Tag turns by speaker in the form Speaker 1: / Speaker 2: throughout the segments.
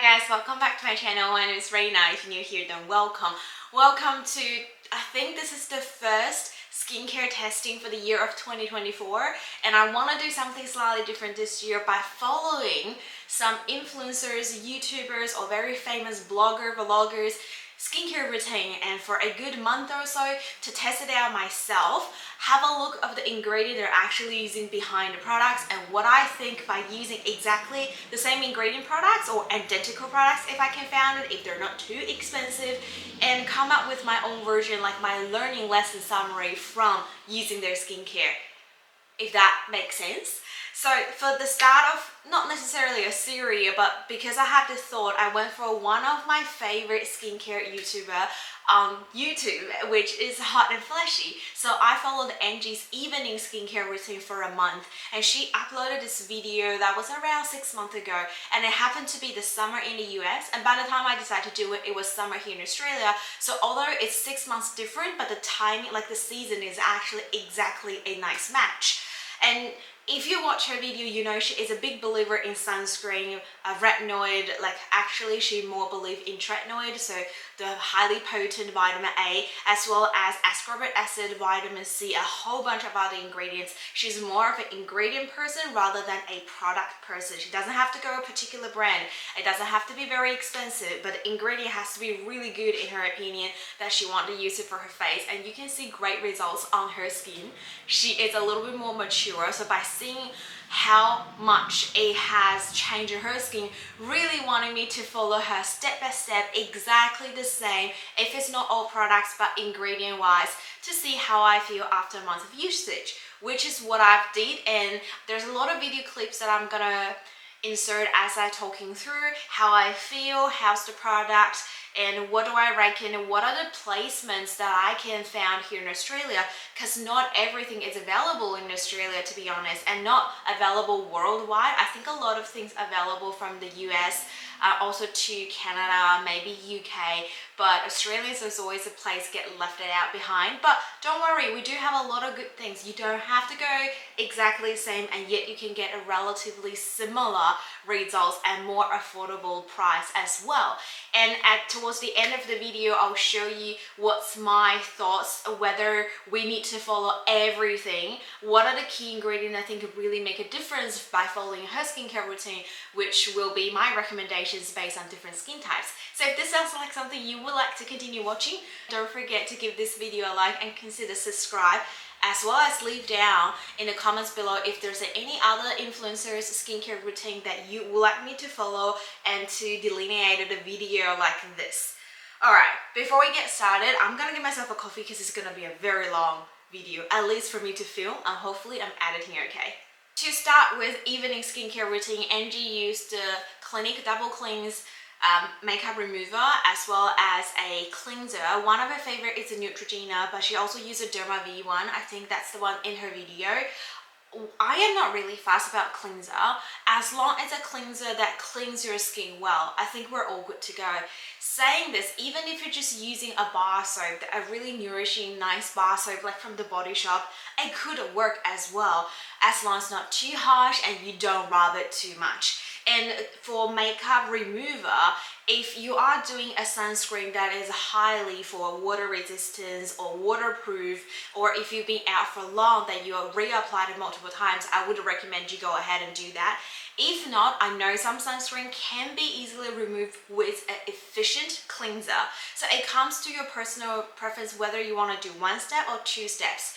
Speaker 1: Hi guys, welcome back to my channel. My name is Rena. If you're new here, then welcome. Welcome to, I think this is the first skincare testing for the year of 2024, and I want to do something slightly different this year by following some influencers, YouTubers, or very famous vloggers skincare routine, and for a good month or so to test it out myself, have a look of the ingredient they're actually using behind the products and what I think by using exactly the same ingredient products or identical products if I can find it, if they're not too expensive, and come up with my own version, like my learning lesson summary from using their skincare, if that makes sense. So for the start of, not necessarily a series, but because I had this thought, I went for one of my favorite skincare YouTuber on YouTube, which is Hot and Fleshy. So I followed Angie's evening skincare routine for a month, and she uploaded this video that was around 6 months ago, and it happened to be the summer in the US, and by the time I decided to do it, it was summer here in Australia. So although it's 6 months different, but the timing, like the season, is actually exactly a nice match. And if you watch her video, you know she is a big believer in sunscreen, retinoid, like actually she more believes in tretinoid, so the highly potent vitamin A, as well as ascorbic acid, vitamin C, a whole bunch of other ingredients. She's more of an ingredient person rather than a product person. She doesn't have to go a particular brand. It doesn't have to be very expensive, but the ingredient has to be really good in her opinion that she wants to use it for her face, and you can see great results on her skin. She is a little bit more mature, so by seeing how much it has changed her skin, really wanting me to follow her step by step, exactly the same, if it's not all products but ingredient wise, to see how I feel after a month of usage, which is what I've did. And there's a lot of video clips that I'm gonna insert as I talking through how I feel, how's the product, and what do I reckon, and what are the placements that I can find here in Australia, because not everything is available in Australia, to be honest, and not available worldwide. I think a lot of things available from the US, also to Canada, maybe UK, but Australia is always a place get left out behind. But don't worry, we do have a lot of good things. You don't have to go exactly the same, and yet you can get a relatively similar results and more affordable price as well. And towards the end of the video, I'll show you what's my thoughts, whether we need to follow everything, what are the key ingredients I think really make a difference by following her skincare routine, which will be my recommendations based on different skin types. So if this sounds like something you would like to continue watching, don't forget to give this video a like and consider subscribe, as well as leave down in the comments below if there's any other influencers skincare routine that you would like me to follow and to delineate the video like this. Alright, before we get started, I'm gonna give myself a coffee because it's gonna be a very long video, at least for me to film, and hopefully I'm editing okay. To start with evening skincare routine, Angie used the Clinique Double Cleanse makeup remover as well as a cleanser. One of her favorite is a Neutrogena, but she also used a Derma V one. I think that's the one in her video. I am not really fussed about cleanser, as long as a cleanser that cleans your skin well. I think we're all good to go. Saying this, even if you're just using a bar soap, a really nourishing, nice bar soap like from the Body Shop, it could work as well, as long as it's not too harsh and you don't rub it too much. And for makeup remover, if you are doing a sunscreen that is highly for water resistance or waterproof, or if you've been out for long that you reapplied it multiple times, I would recommend you go ahead and do that. If not, I know some sunscreen can be easily removed with an efficient cleanser. So it comes to your personal preference whether you want to do one step or two steps.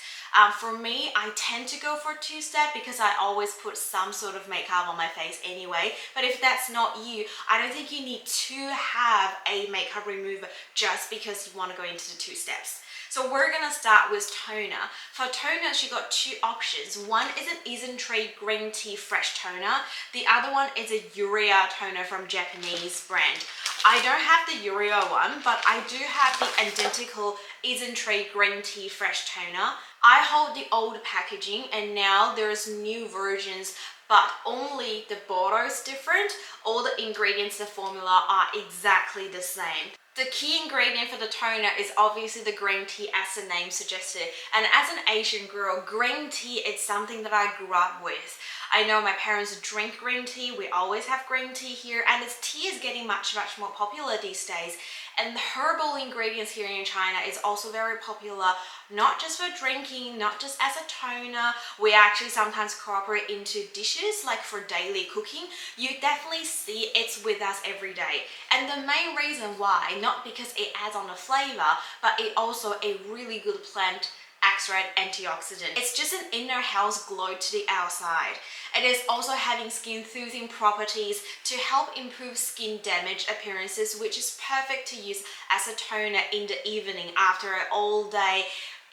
Speaker 1: For me, I tend to go for two-step because I always put some sort of makeup on my face anyway. But if that's not you, I don't think you need to have a makeup remover just because you want to go into the two steps. So we're gonna start with toner. For toner, she got two options. One is an Isntree green tea fresh toner. The other one is a urea toner from Japanese brand. I don't have the urea one, but I do have the identical Isntree green tea fresh toner. I hold the old packaging, and now there's new versions, but only the bottle is different. All the ingredients, the formula are exactly the same. The key ingredient for the toner is obviously the green tea, as the name suggested. And as an Asian girl, green tea is something that I grew up with. I know my parents drink green tea. We always have green tea here, and this tea is getting much more popular these days. And the herbal ingredients here in China is also very popular, not just for drinking, not just as a toner. We actually sometimes incorporate into dishes like for daily cooking. You definitely see it's with us every day. And the main reason why, not because it adds on a flavor, but it also a really good plant extract antioxidant. It's just an inner health glow to the outside. It is also having skin soothing properties to help improve skin damage appearances, which is perfect to use as a toner in the evening after an all day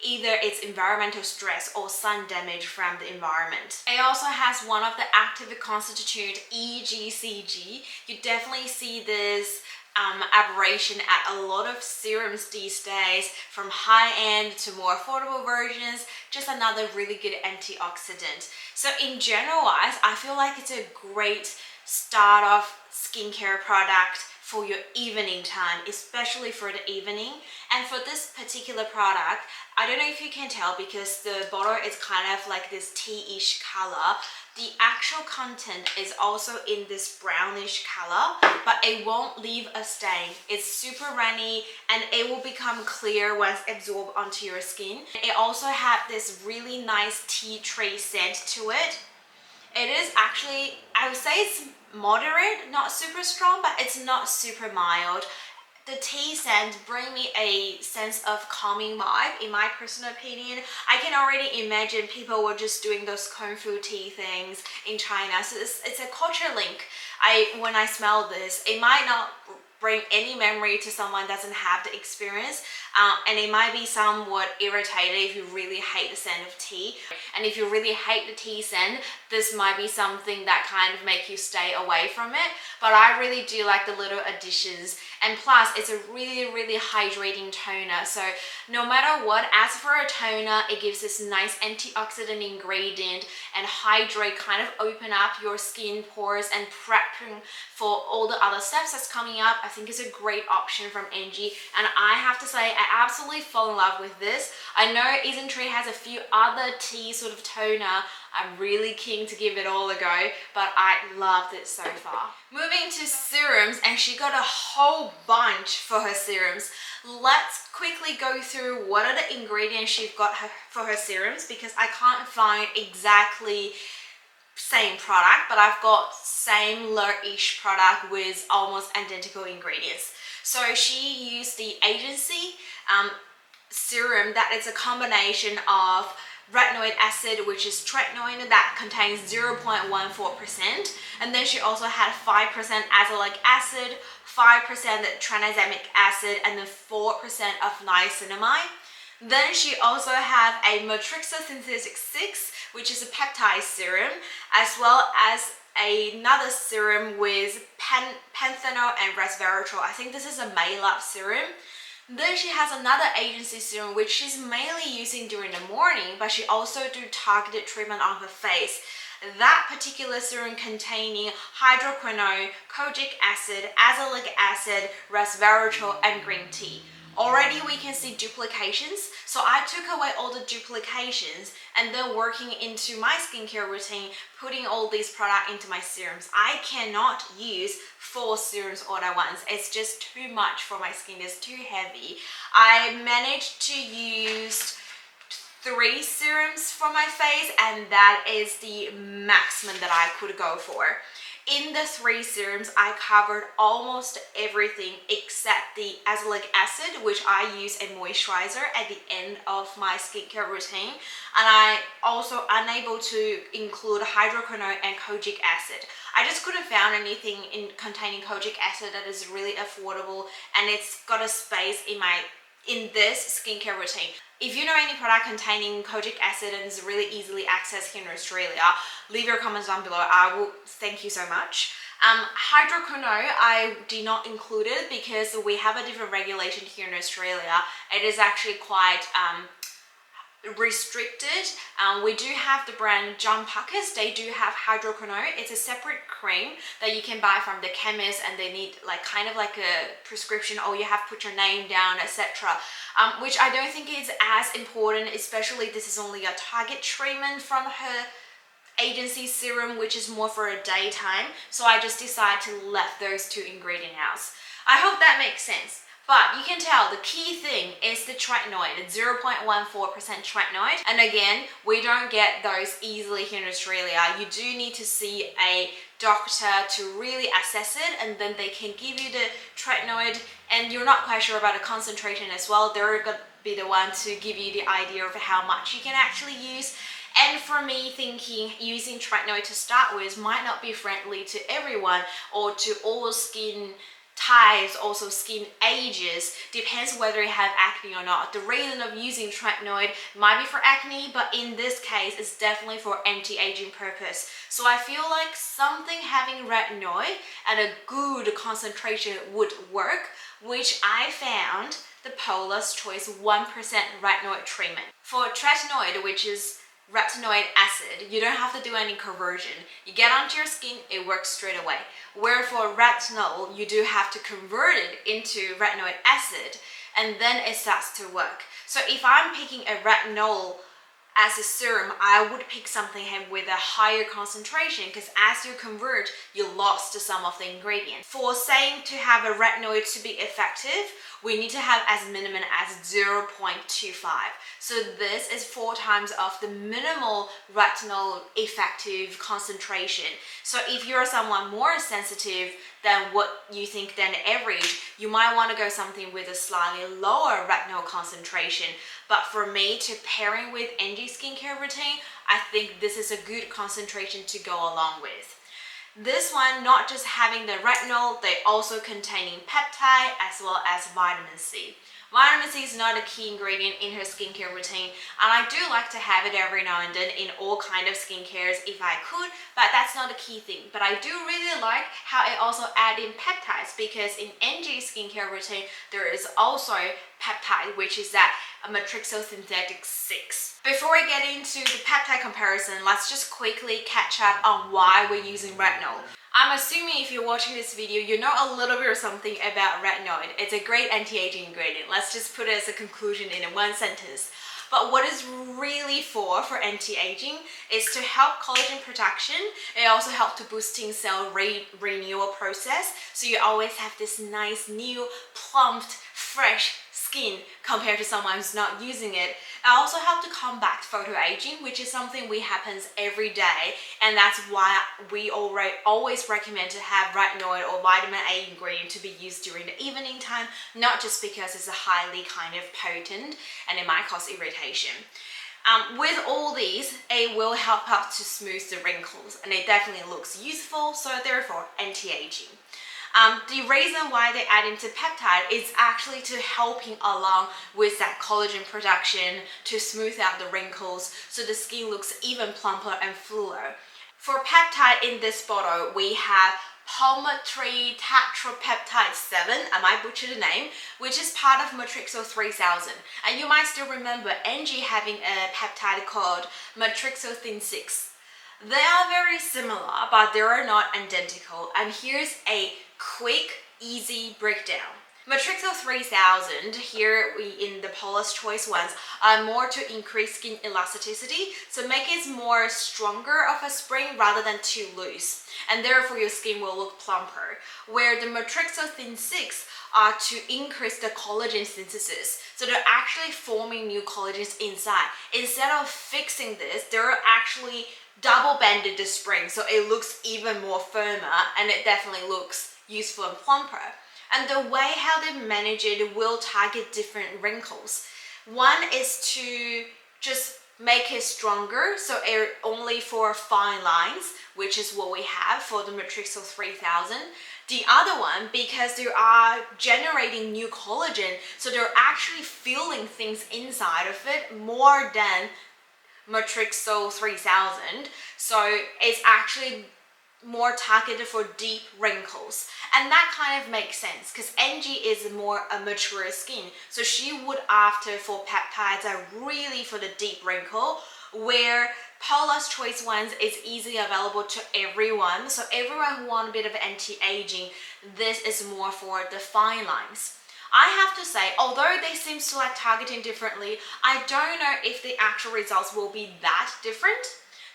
Speaker 1: either it's environmental stress or sun damage from the environment. It also has one of the active constituent EGCG. You definitely see this aberration at a lot of serums these days, from high-end to more affordable versions. Just another really good antioxidant. So in general wise, I feel like it's a great start of skincare product for your evening time, especially for the evening. And for this particular product, I don't know if you can tell because the bottle is kind of like this tea-ish color. The actual content is also in this brownish color, but it won't leave a stain. It's super runny and it will become clear once absorbed onto your skin. It also has this really nice tea tree scent to it. It is actually, I would say it's moderate, not super strong, but it's not super mild. The tea scent bring me a sense of calming vibe, in my personal opinion. I can already imagine people were just doing those kung fu tea things in China. So it's a culture link. When I smell this, it might not bring any memory to someone that doesn't have the experience, and it might be somewhat irritated if you really hate the scent of tea. And if you really hate the tea scent, this might be something that kind of make you stay away from it. But I really do like the little additions, and plus it's a really hydrating toner. So no matter what, as for a toner, it gives this nice antioxidant ingredient and hydrate, kind of open up your skin pores and prepping for all the other steps that's coming up. I think it's a great option from Angie, and I have to say I absolutely fall in love with this. I know Isntree has a few other tea sort of toner. I'm really keen to give it all a go, but I loved it so far. Moving to serums, and she got a whole bunch for her serums. Let's quickly go through what are the ingredients she's got for her serums, because I can't find exactly same product, but I've got similar-ish product with almost identical ingredients. So she used the Agency serum that is a combination of retinoic acid, which is tretinoin, that contains 0.14%, and then she also had 5% azelaic acid, 5% tranexamic acid, and then 4% of niacinamide. Then she also have a matrixyl synthetic 6, which is a peptide serum, as well as another serum with panthenol and resveratrol. I think this is a male-up serum. Then she has another Agency serum, which she's mainly using during the morning, but she also do targeted treatment on her face. That particular serum containing hydroquinone, kojic acid, azelaic acid, resveratrol, and green tea. Already we can see duplications, so I took away all the duplications and then working into my skincare routine, putting all these products into my serums. I cannot use 4 serums all at once. It's just too much for my skin, it's too heavy. I managed to use 3 serums for my face, and that is the maximum that I could go for. In the 3 serums, I covered almost everything except the azelaic acid, which I use a moisturizer at the end of my skincare routine. And I also unable to include hydroquinone and kojic acid. I just couldn't find anything containing kojic acid that is really affordable, and it's got a space in this skincare routine. If you know any product containing kojic acid and is really easily accessed here in Australia, leave your comments down below. I will thank you so much. Hydroquinone, I did not include it because we have a different regulation here in Australia. It is actually quite restricted. We do have the brand John Puckers. They do have hydroquinone. It's a separate cream that you can buy from the chemist, and they need like kind of like a prescription, or you have to put your name down, etc. Which I don't think is as important, especially this is only a target treatment from her agency serum, which is more for a daytime. So I just decided to left those two ingredients out. I hope that makes sense. But you can tell the key thing is the tretinoid, 0.14% tretinoid. And again, we don't get those easily here in Australia. You do need to see a doctor to really assess it, and then they can give you the tretinoid, and you're not quite sure about the concentration as well. They're going to be the one to give you the idea of how much you can actually use. And for me, thinking using tretinoid to start with might not be friendly to everyone or to all skin types, also skin ages, depends whether you have acne or not. The reason of using tretinoid might be for acne, but in this case, it's definitely for anti-aging purpose. So I feel like something having retinoid and a good concentration would work, which I found the Paula's Choice 1% retinoid treatment. For tretinoid, which is retinoid acid, you don't have to do any conversion. You get onto your skin, it works straight away. Where for retinol, you do have to convert it into retinoid acid, and then it starts to work. So if I'm picking a retinol as a serum, I would pick something with a higher concentration, because as you convert, you lost some of the ingredients. For saying to have a retinoid to be effective, we need to have as minimum as 0.25. So this is 4 times of the minimal retinol effective concentration. So if you're someone more sensitive than what you think than average, you might want to go something with a slightly lower retinol concentration. But for me, to pairing with Angie skincare routine, I think this is a good concentration to go along with. This one, not just having the retinol, they also containing peptide as well as vitamin C. Vitamin C is not a key ingredient in her skincare routine, and I do like to have it every now and then in all kind of skincares if I could, but that's not a key thing. But I do really like how it also add in peptides, because in Angie's skincare routine, there is also peptide, which is that matrixosynthetic 6. Before we get into the peptide comparison, let's just quickly catch up on why we're using retinol. I'm assuming if you're watching this video, you know a little bit or something about retinoid. It's a great anti-aging ingredient. Let's just put it as a conclusion in one sentence. But what it's really for anti-aging is to help collagen production. It also helps to boosting cell renewal process. So you always have this nice, new, plumped, fresh skin compared to someone who's not using it. It also helps to combat photoaging, which is something we happens every day, and that's why we always recommend to have retinoid or vitamin A ingredient to be used during the evening time, not just because it's a highly kind of potent and it might cause irritation. With all these, it will help us to smooth the wrinkles, and it definitely looks useful, so therefore anti-aging. The reason why they add into peptide is actually to helping along with that collagen production to smooth out the wrinkles so the skin looks even plumper and fuller. For peptide in this bottle, we have palmitoyl tetrapeptide 7, I might butcher the name, which is part of Matrixo 3000. And you might still remember Angie having a peptide called Matrixothin 6. They are very similar, but they are not identical. And here's a quick, easy breakdown. Matrixo 3000, here in the Paula's Choice ones, are more to increase skin elasticity, so make it more stronger of a spring rather than too loose, and therefore your skin will look plumper. Where the Matrixothin 6 are to increase the collagen synthesis, so they're actually forming new collagens inside. Instead of fixing this, they're actually double banded the spring, so it looks even more firmer, and it definitely looks useful and plumper. And the way how they manage it will target different wrinkles. One is to just make it stronger, so only for fine lines, which is what we have for the Matrixo 3000. The other one, because they are generating new collagen, so they're actually feeling things inside of it more than Matrixo 3000. So it's actually more targeted for deep wrinkles, and that kind of makes sense because Angie is more a mature skin, so she would after for peptides are really for the deep wrinkle, where Paula's Choice ones is easily available to everyone. So everyone who wants a bit of anti-aging, this is more for the fine lines. I have to say, although they seem to like targeting differently, I don't know if the actual results will be that different.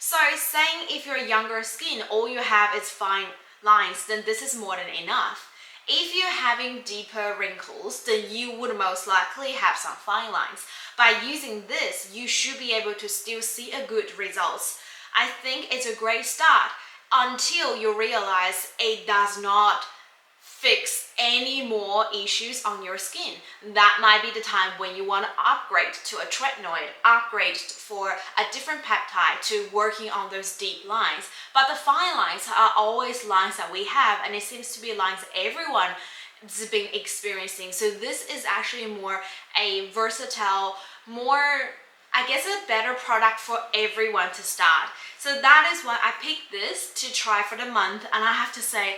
Speaker 1: So saying if you're younger skin, all you have is fine lines, then this is more than enough. If you're having deeper wrinkles, then you would most likely have some fine lines. By using this, you should be able to still see a good results. I think it's a great start until you realize it does not fix any more issues on your skin. That might be the time when you want to upgrade to a tretinoid, upgrade for a different peptide to working on those deep lines. But the fine lines are always lines that we have, and it seems to be lines everyone has been experiencing. So this is actually more a versatile, more, I guess, a better product for everyone to start. So that is why I picked this to try for the month, and I have to say,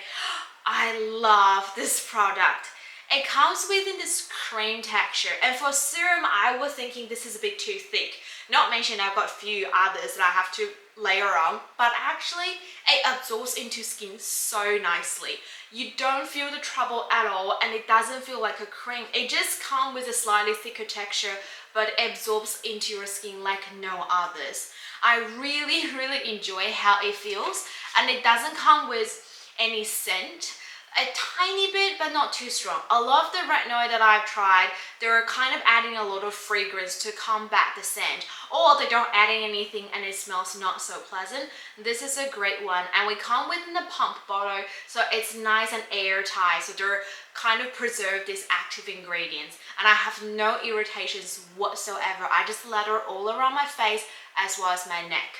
Speaker 1: I love this product. It comes within this cream texture, and for serum I was thinking this is a bit too thick. Not mention I've got a few others that I have to layer on, but actually it absorbs into skin so nicely. You don't feel the trouble at all, and it doesn't feel like a cream. It just comes with a slightly thicker texture, but it absorbs into your skin like no others. I really enjoy how it feels, and it doesn't come with any scent. A tiny bit, but not too strong. A lot of the retinoid that I've tried, they're kind of adding a lot of fragrance to combat the scent, or they don't add anything and it smells not so pleasant. This is a great one, and we come within the pump bottle, so it's nice and airtight, so they're kind of preserve these active ingredients, and I have no irritations whatsoever. I just lather all around my face as well as my neck.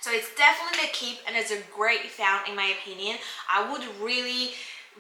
Speaker 1: So it's definitely a keep, and it's a great found in my opinion. I would really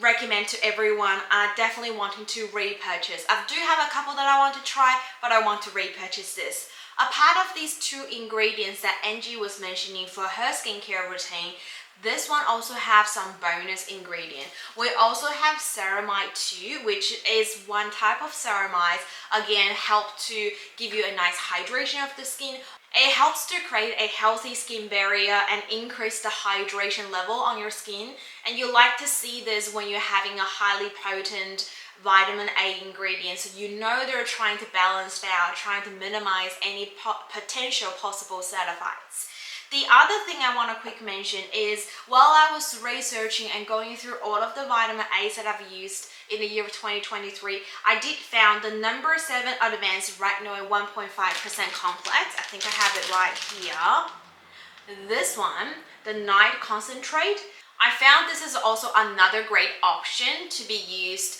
Speaker 1: recommend to everyone definitely wanting to repurchase. I do have a couple that I want to try, but I want to repurchase this. A part of these two ingredients that Angie was mentioning for her skincare routine, this one also have some bonus ingredient. We also have ceramide too, which is one type of ceramide. Again, help to give you a nice hydration of the skin. It helps to create a healthy skin barrier and increase the hydration level on your skin. And you like to see this when you're having a highly potent vitamin A ingredient. So you know they're trying to balance it out, trying to minimize any potential possible side effects. The other thing I want to quick mention is while I was researching and going through all of the vitamin A's that I've used in the year of 2023, I did found the number 7 advanced retinol 1.5% complex. I think I have it right here. This one, the night concentrate. I found this is also another great option to be used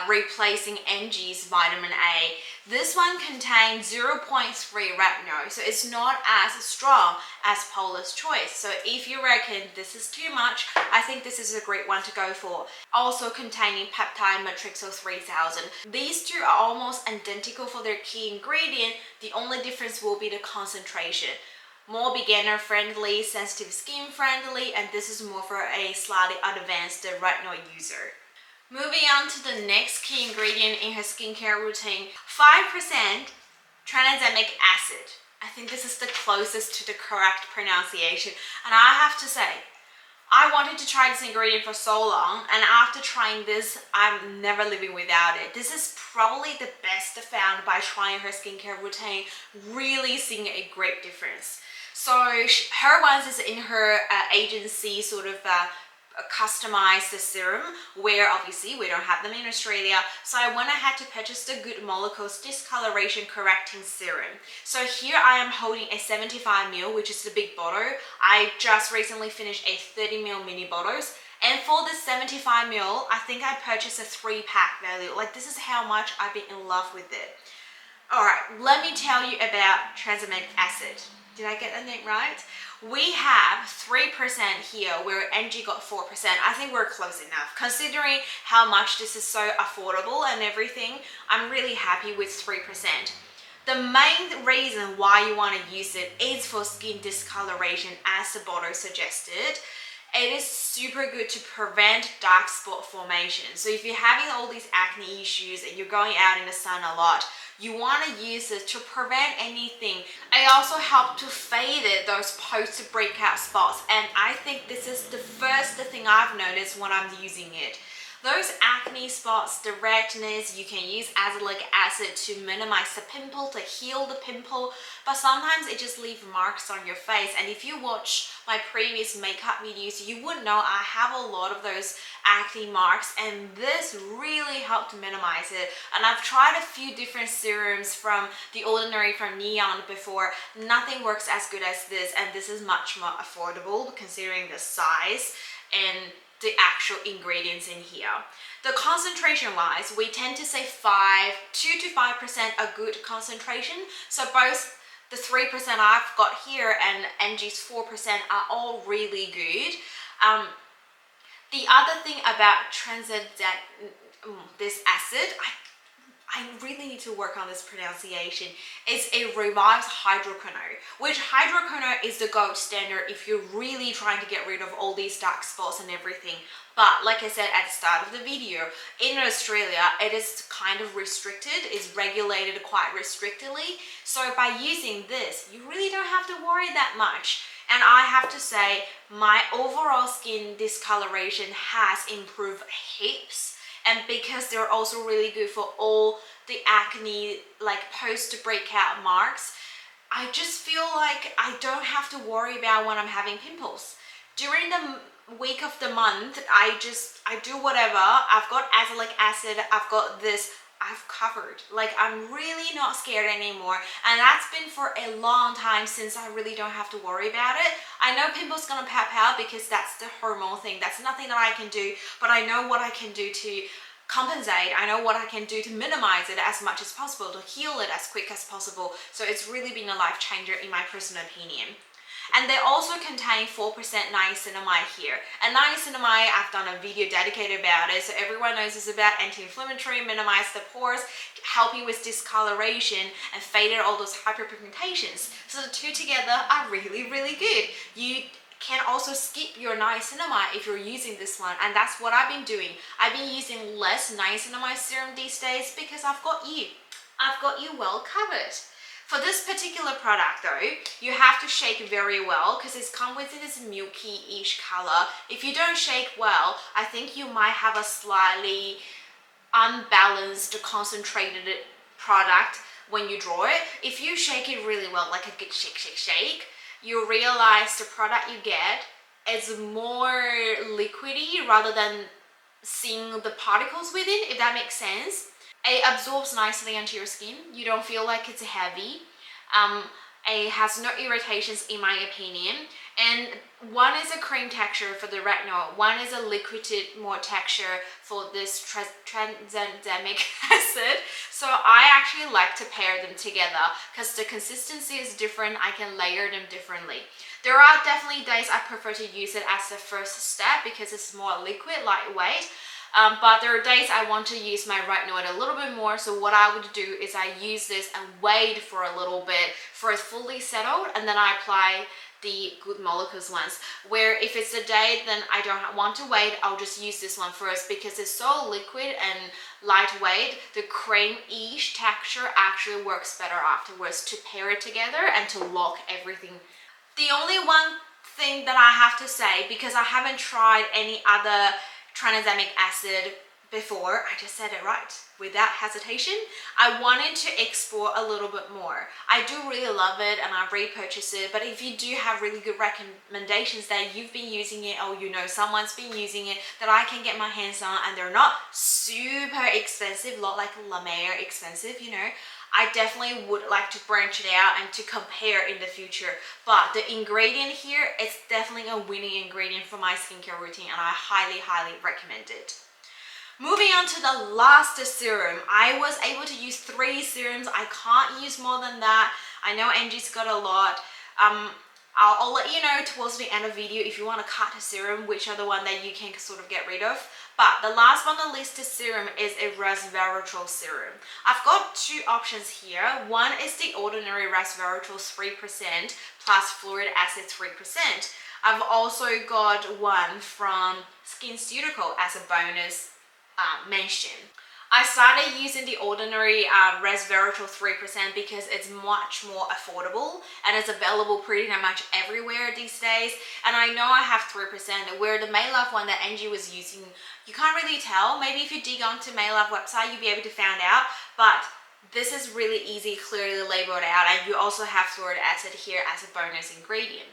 Speaker 1: replacing Angie's vitamin A. This one contains 0.3 retinol, so it's not as strong as Paula's choice. So if you reckon this is too much, I think this is a great one to go for. Also containing peptide matrixyl 3000. These two are almost identical for their key ingredient. The only difference will be the concentration. More beginner friendly, sensitive skin friendly, and this is more for a slightly advanced retinol user. Moving on to the next key ingredient in her skincare routine, 5% Tranexamic acid. I think this is the closest to the correct pronunciation, and I have to say, I wanted to try this ingredient for so long, and after trying this, I'm never living without it. This is probably the best found by trying her skincare routine, really seeing a great difference. So her ones is in her agency sort of customize the serum, where obviously we don't have them in Australia, so I went ahead to purchase the Good Molecules discoloration correcting serum. So here I am holding a 75ml, which is the big bottle. I just recently finished a 30ml mini bottles, and for this 75ml, I think I purchased a 3-pack value. Like, this is how much I've been in love with it. Alright, let me tell you about tranexamic acid. Did I get the name right? We have 3% here, where Angie got 4%. I think we're close enough. Considering how much this is so affordable and everything, I'm really happy with 3%. The main reason why you want to use it is for skin discoloration, as the bottle suggested. It is super good to prevent dark spot formation. So if you're having all these acne issues and you're going out in the sun a lot, you want to use it to prevent anything. It also helps to fade it, those post breakout spots, and I think this is the first thing I've noticed when I'm using it. Those acne spots, the redness, you can use azelaic acid to minimize the pimple, to heal the pimple, but sometimes it just leaves marks on your face. And if you watch my previous makeup videos, you would know I have a lot of those acne marks, and this really helped to minimize it. And I've tried a few different serums from The Ordinary, from Neon before. Nothing works as good as this, and this is much more affordable considering the size and the actual ingredients in here. The concentration wise, we tend to say 2 to 5% a good concentration. So both the 3% I've got here and Angie's 4% are all really good. The other thing about this acid, I really need to work on this pronunciation. It's a revives hydroquinone, which hydroquinone is the gold standard if you're really trying to get rid of all these dark spots and everything. But like I said at the start of the video, in Australia, it is kind of restricted, it's regulated quite restrictedly. So by using this, you really don't have to worry that much. And I have to say, my overall skin discoloration has improved heaps. And because they're also really good for all the acne, like post-breakout marks, I just feel like I don't have to worry about when I'm having pimples. During the week of the month, I do whatever. I've got azelaic acid, I've got this, I've covered. Like, I'm really not scared anymore, and that's been for a long time since I really don't have to worry about it. I know pimples gonna pop out because that's the hormone thing. That's nothing that I can do, but I know what I can do to compensate. I know what I can do to minimize it as much as possible, to heal it as quick as possible. So it's really been a life changer in my personal opinion. And they also contain 4% niacinamide here. And niacinamide, I've done a video dedicated about it, so everyone knows it's about anti-inflammatory, minimize the pores, help you with discoloration, and fade out all those hyperpigmentations. So the two together are really, really good. You can also skip your niacinamide if you're using this one, and that's what I've been doing. I've been using less niacinamide serum these days because I've got you. I've got you well covered. For this particular product though, you have to shake very well because it's come with this milky-ish color. If you don't shake well, I think you might have a slightly unbalanced, concentrated product when you draw it. If you shake it really well, like a good shake, you realize the product you get is more liquidy rather than seeing the particles within, if that makes sense. It absorbs nicely onto your skin. You don't feel like it's heavy. It has no irritations in my opinion. And one is a cream texture for the retinol. One is a liquid more texture for this tranexamic acid. So I actually like to pair them together because the consistency is different. I can layer them differently. There are definitely days I prefer to use it as the first step because it's more liquid, lightweight. But there are days I want to use my retinol a little bit more, so what I would do is I use this and wait for a little bit for it fully settled, and then I apply the good molecules ones. Where if it's a day then I don't want to wait, I'll just use this one first because it's so liquid and lightweight. The cream-ish texture actually works better afterwards to pair it together and to lock everything. The only one thing that I have to say, because I haven't tried any other tranexamic acid before, I just said it right without hesitation, I wanted to explore a little bit more. I do really love it and I repurchase it, but if you do have really good recommendations that you've been using it or you know someone's been using it that I can get my hands on and they're not super expensive, not like La Mer expensive, you know, I definitely would like to branch it out and to compare in the future. But the ingredient here, it's definitely a winning ingredient for my skincare routine and I highly, highly recommend it. Moving on to the last serum, I was able to use 3 serums. I can't use more than that. I know Angie's got a lot. I'll let you know towards the end of the video if you want to cut a serum, which are the one that you can sort of get rid of. But the last one on the list serum is a Resveratrol serum. I've got 2 options here. One is the ordinary Resveratrol 3% plus fluoric acid 3%. I've also got one from Skincuticals as a bonus mention. I started using the ordinary Resveratrol 3% because it's much more affordable and it's available pretty much everywhere these days. And I know I have 3%, where the E.L.F one that Angie was using, you can't really tell. Maybe if you dig onto E.L.F website, you'll be able to find out. But this is really easy, clearly labeled out, and you also have fluoric acid here as a bonus ingredient.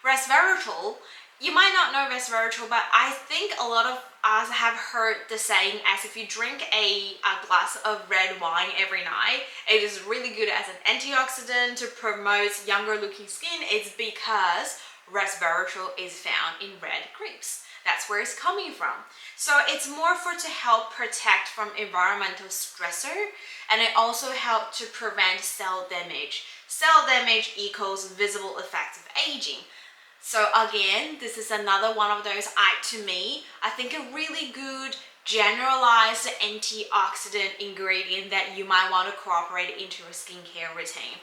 Speaker 1: Resveratrol, you might not know resveratrol, but I think a lot of us have heard the saying as if you drink a glass of red wine every night, it is really good as an antioxidant to promote younger looking skin. It's because resveratrol is found in red grapes. That's where it's coming from. So it's more for to help protect from environmental stressor, and it also helps to prevent cell damage. Cell damage equals visible effects of aging. So again, this is another one of those, to me, I think a really good generalized antioxidant ingredient that you might want to incorporate into your skincare routine.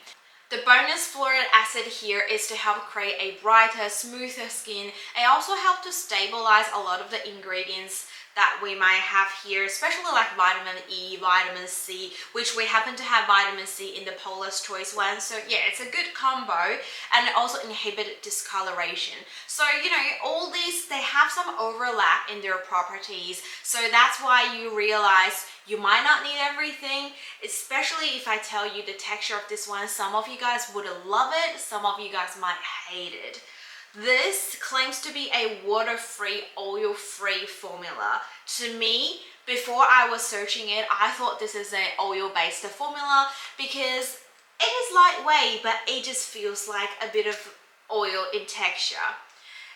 Speaker 1: The bonus fluoric acid here is to help create a brighter, smoother skin. It also helps to stabilize a lot of the ingredients that we might have here, especially like vitamin E, vitamin C, which we happen to have vitamin C in the Paula's Choice one. So yeah, it's a good combo, and it also inhibits discoloration. So, you know, all these, they have some overlap in their properties. So that's why you realize you might not need everything, especially if I tell you the texture of this one. Some of you guys would love it, some of you guys might hate it. This claims to be a water-free, oil-free formula. To me, before I was searching it, I thought this is an oil-based formula because it is lightweight, but it just feels like a bit of oil in texture.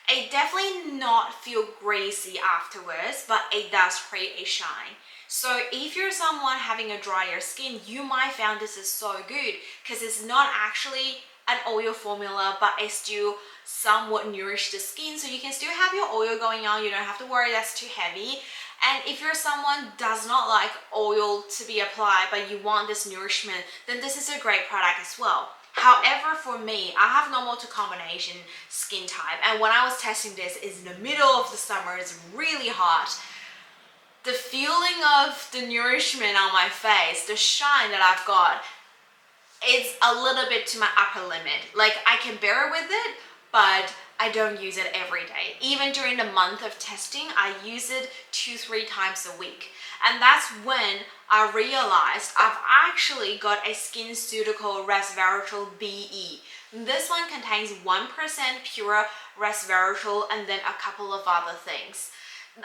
Speaker 1: It definitely not feel greasy afterwards, but it does create a shine. So if you're someone having a drier skin, you might find this is so good because it's not actually an oil formula, but it still somewhat nourish the skin, so you can still have your oil going on. You don't have to worry that's too heavy. And if you're someone does not like oil to be applied, but you want this nourishment, then this is a great product as well. However, for me, I have normal to combination skin type, and when I was testing this, it's in the middle of the summer, it's really hot. The feeling of the nourishment on my face, the shine that I've got, it's a little bit to my upper limit. Like, I can bear with it, but I don't use it every day. Even during the month of testing, I use it 2-3 times a week. And that's when I realized I've actually got a Skincuticals Resveratrol BE. This one contains 1% pure resveratrol and then a couple of other things.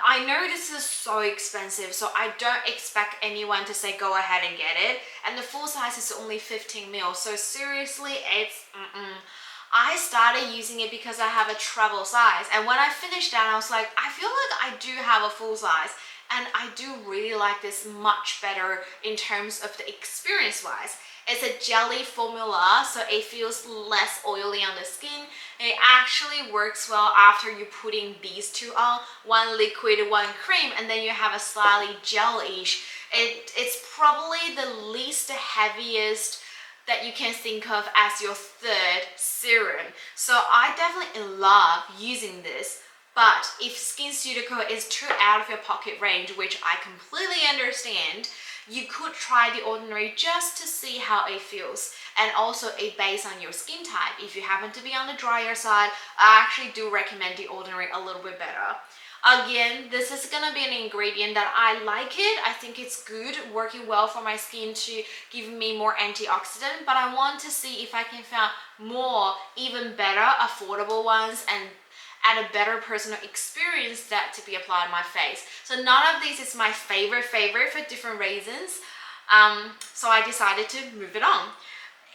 Speaker 1: I know this is so expensive, so I don't expect anyone to say go ahead and get it. And the full size is only 15 ml, so seriously, it's I started using it because I have a travel size, and when I finished that, I was like, I feel like I do have a full size, and I do really like this much better in terms of the experience wise. It's a jelly formula, so it feels less oily on the skin. It actually works well after you're putting these two on, one liquid, one cream, and then you have a slightly gel-ish. It's probably the least heaviest that you can think of as your third serum. So I definitely love using this. But if Skincuticals is too out of your pocket range, which I completely understand, you could try the ordinary just to see how it feels, and also it based on your skin type. If you happen to be on the drier side, I actually do recommend the ordinary a little bit better. Again, this is gonna be an ingredient that I like it. I think it's good, working well for my skin to give me more antioxidant, but I want to see if I can find more, even better, affordable ones and add a better personal experience that to be applied on my face. So none of these is my favorite for different reasons. So I decided to move it on.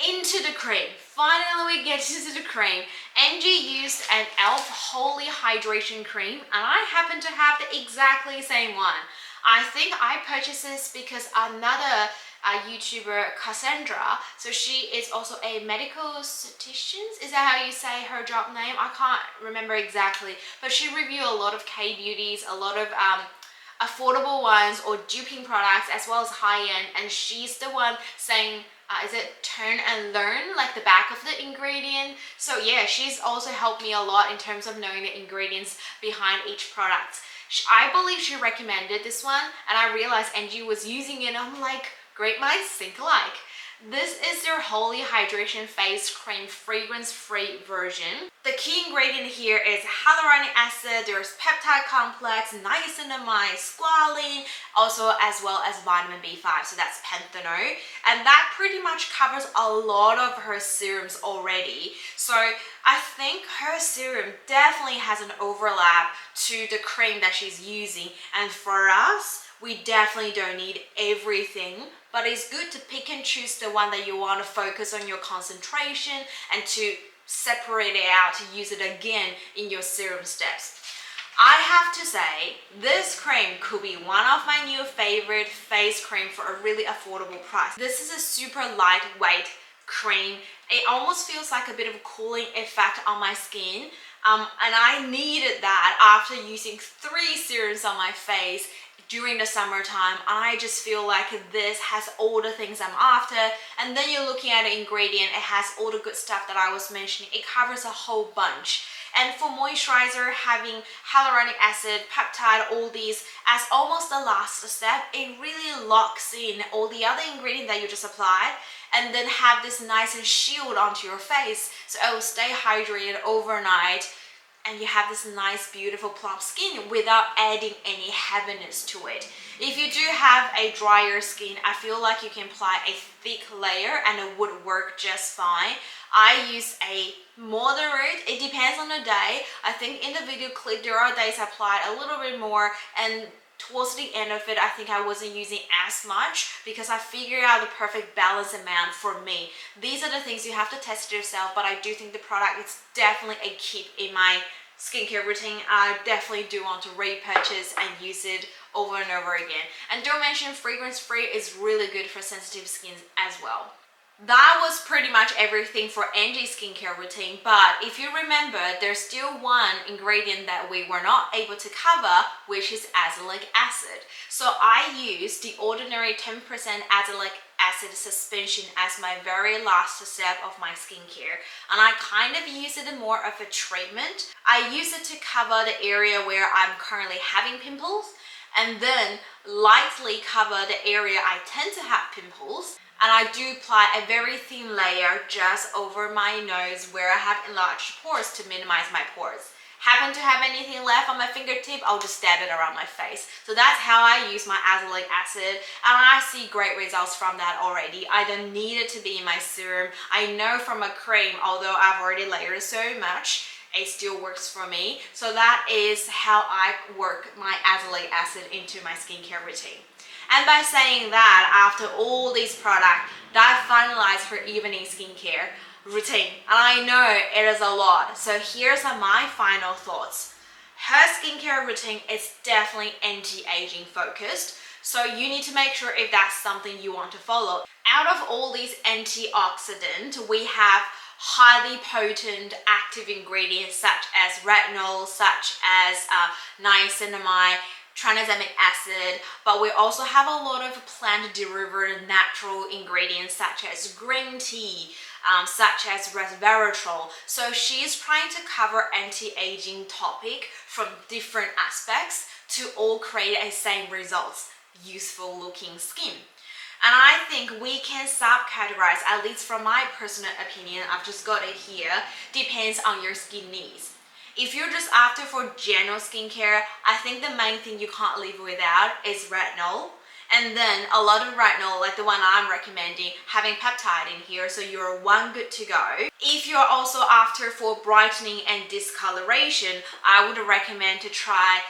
Speaker 1: Into the cream. Finally we get into the cream. Angie used an E.L.F Holy Hydration Cream, and I happen to have the exactly same one. I think I purchased this because another YouTuber, Cassandra, so she is also a medical esthetician. Is that how you say her job name? I can't remember exactly, but she reviewed a lot of K-beauties, a lot of affordable ones or duping products as well as high-end, and she's the one saying is it turn and learn, like the back of the ingredient. So yeah, she's also helped me a lot in terms of knowing the ingredients behind each product. I believe she recommended this one, and I realized Angie was using it, and I'm like, great minds think alike. This is their Holy Hydration Face Cream fragrance-free version. The key ingredient here is hyaluronic acid, there's peptide complex, niacinamide, squalene, also as well as vitamin B5, so that's panthenol. And that pretty much covers a lot of her serums already. So I think her serum definitely has an overlap to the cream that she's using. And for us, we definitely don't need everything, but it's good to pick and choose the one that you want to focus on your concentration and to separate it out to use it again in your serum steps. I have to say, this cream could be one of my new favorite face cream for a really affordable price. This is a super lightweight cream. It almost feels like a bit of a cooling effect on my skin. And I needed that after using 3 serums on my face during the summertime. I just feel like this has all the things I'm after. And then you're looking at the ingredient, it has all the good stuff that I was mentioning. It covers a whole bunch. And for moisturizer, having hyaluronic acid, peptide, all these as almost the last step, it really locks in all the other ingredients that you just applied, and then have this nice and shield onto your face, so it will stay hydrated overnight, and you have this nice beautiful plump skin without adding any heaviness to it. If you do have a drier skin, I feel like you can apply a thick layer and it would work just fine. I use a moderate, it depends on the day. I think in the video clip there are days I applied a little bit more, and towards the end of it I think I wasn't using as much because I figured out the perfect balance amount for me. These are the things you have to test yourself, but I do think the product is definitely a keep in my skincare routine. I definitely do want to repurchase and use it over and over again. And don't mention fragrance free is really good for sensitive skins as well. That was pretty much everything for Angie's skincare routine, but if you remember, there's still one ingredient that we were not able to cover, which is azelaic acid. So I used the ordinary 10% azelaic acid suspension as my very last step of my skincare, and I kind of use it more of a treatment. I use it to cover the area where I'm currently having pimples, and then lightly cover the area I tend to have pimples. And I do apply a very thin layer just over my nose where I have enlarged pores to minimize my pores. Happen to have anything left on my fingertip, I'll just dab it around my face. So that's how I use my azelaic acid, and I see great results from that already. I don't need it to be in my serum. I know from a cream, although I've already layered so much, it still works for me. So that is how I work my azelaic acid into my skincare routine. And by saying that, after all these products, that finalized her evening skincare routine. And I know it is a lot. So here's my final thoughts. Her skincare routine is definitely anti-aging focused. So you need to make sure if that's something you want to follow. Out of all these antioxidants, we have highly potent active ingredients such as retinol, such as niacinamide, tranexamic acid, but we also have a lot of plant-derived natural ingredients such as green tea, such as resveratrol. So she's trying to cover anti-aging topic from different aspects to all create a same results, useful looking skin. And I think we can subcategorize, at least from my personal opinion, I've just got it here, depends on your skin needs. If you're just after for general skincare, I think the main thing you can't live without is retinol. And then a lot of retinol, like the one I'm recommending, having peptide in here, so you're one good to go. If you're also after for brightening and discoloration, I would recommend to try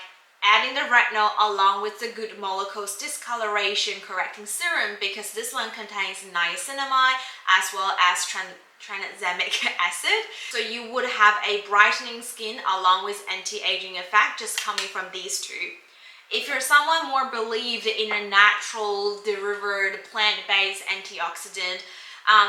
Speaker 1: adding the retinol along with the Good Molecules discoloration correcting serum, because this one contains niacinamide as well as tranexamic acid. So you would have a brightening skin along with anti-aging effect just coming from these two. If you're someone more believed in a natural derived plant-based antioxidant,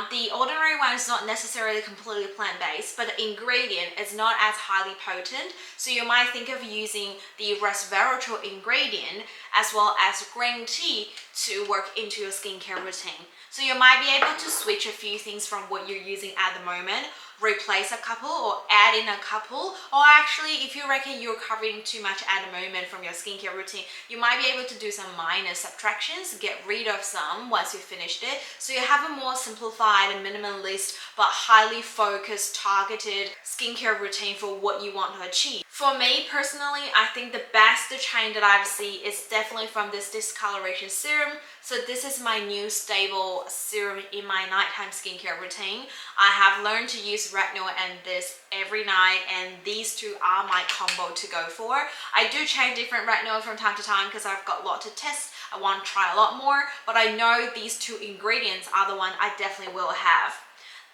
Speaker 1: the ordinary one is not necessarily completely plant-based, but the ingredient is not as highly potent. So you might think of using the resveratrol ingredient as well as green tea to work into your skincare routine. So you might be able to switch a few things from what you're using at the moment. replace a couple or add in a couple, or actually if you reckon you're covering too much at the moment from your skincare routine, you might be able to do some minor subtractions, get rid of some once you've finished it, so you have a more simplified and minimalist but highly focused, targeted skincare routine for what you want to achieve. For me personally, I think the best change that I've seen is definitely from this discoloration serum. So this is my new stable serum in my nighttime skincare routine. I have learned to use Retinol and this every night, and these two are my combo to go for. I do change different Retinol from time to time because I've got a lot to test. I want to try a lot more, but I know these two ingredients are the one I definitely will have.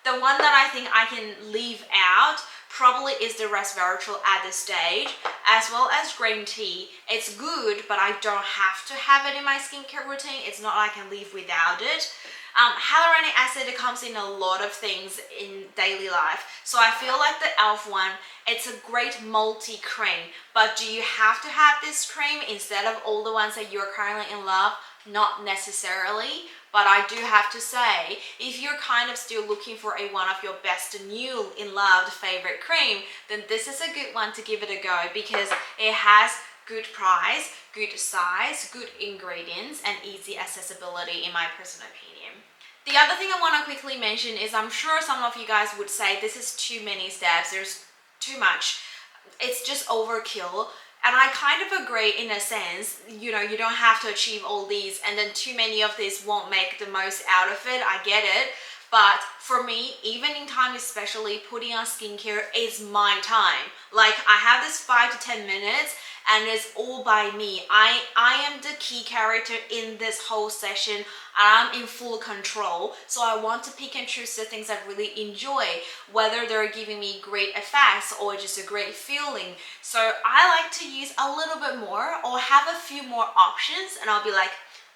Speaker 1: The one that I think I can leave out probably is the Resveratrol at this stage, as well as green tea. It's good, but I don't have to have it in my skincare routine. It's not like I can live without it. Hyaluronic acid comes in a lot of things in daily life. So I feel like the E.L.F one, it's a great multi-cream. But do you have to have this cream instead of all the ones that you're currently in love? Not necessarily. But I do have to say, if you're kind of still looking for one of your best new in loved favorite cream, then this is a good one to give it a go because it has good price, good size, good ingredients, and easy accessibility in my personal opinion. The other thing I want to quickly mention is I'm sure some of you guys would say this is too many steps, there's too much, it's just overkill. And I kind of agree in a sense, you don't have to achieve all these, and then too many of these won't make the most out of it. I get it. But for me, evening time especially, putting on skincare is my time. Like I have this 5 to 10 minutes and it's all by me. I am the key character in this whole session. I'm in full control. So I want to pick and choose the things I really enjoy, whether they're giving me great effects or just a great feeling. So I like to use a little bit more or have a few more options, and I'll be like,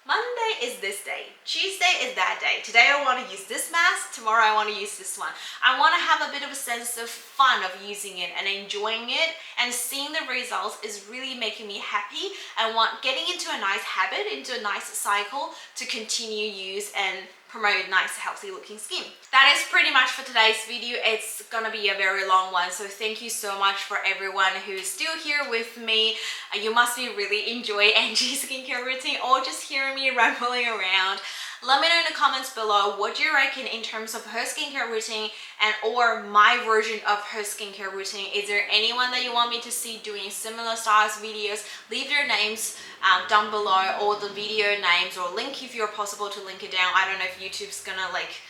Speaker 1: Monday is this day, Tuesday is that day. Today I want to use this mask, tomorrow I want to use this one. I want to have a bit of a sense of fun of using it and enjoying it, and seeing the results is really making me happy. I want getting into a nice habit, into a nice cycle to continue use and promote nice healthy looking skin. That is pretty much for today's video. It's gonna be a very long one, so thank you so much for everyone who's still here with me. You must be really enjoy Angie's skincare routine or just hearing me rambling around. Let me know in the comments below what you reckon in terms of her skincare routine and or my version of her skincare routine. Is there anyone that you want me to see doing similar styles videos? Leave their names down below, or the video names, or link if you're possible to link it down. I don't know if YouTube's gonna like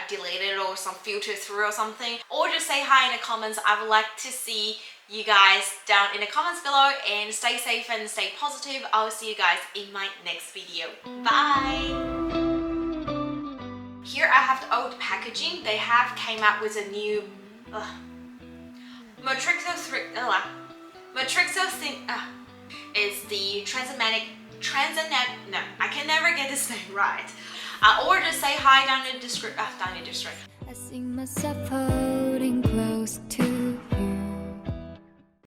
Speaker 1: delete it or some filter through or something, or just say hi in the comments. I would like to see you guys down in the comments below, and stay safe and stay positive. I'll see you guys in my next video. Bye. Here I have the old packaging. They have came out with a new is the Tranexamic. No, I can never get this name right. Or just say hi down in the description.
Speaker 2: I sing myself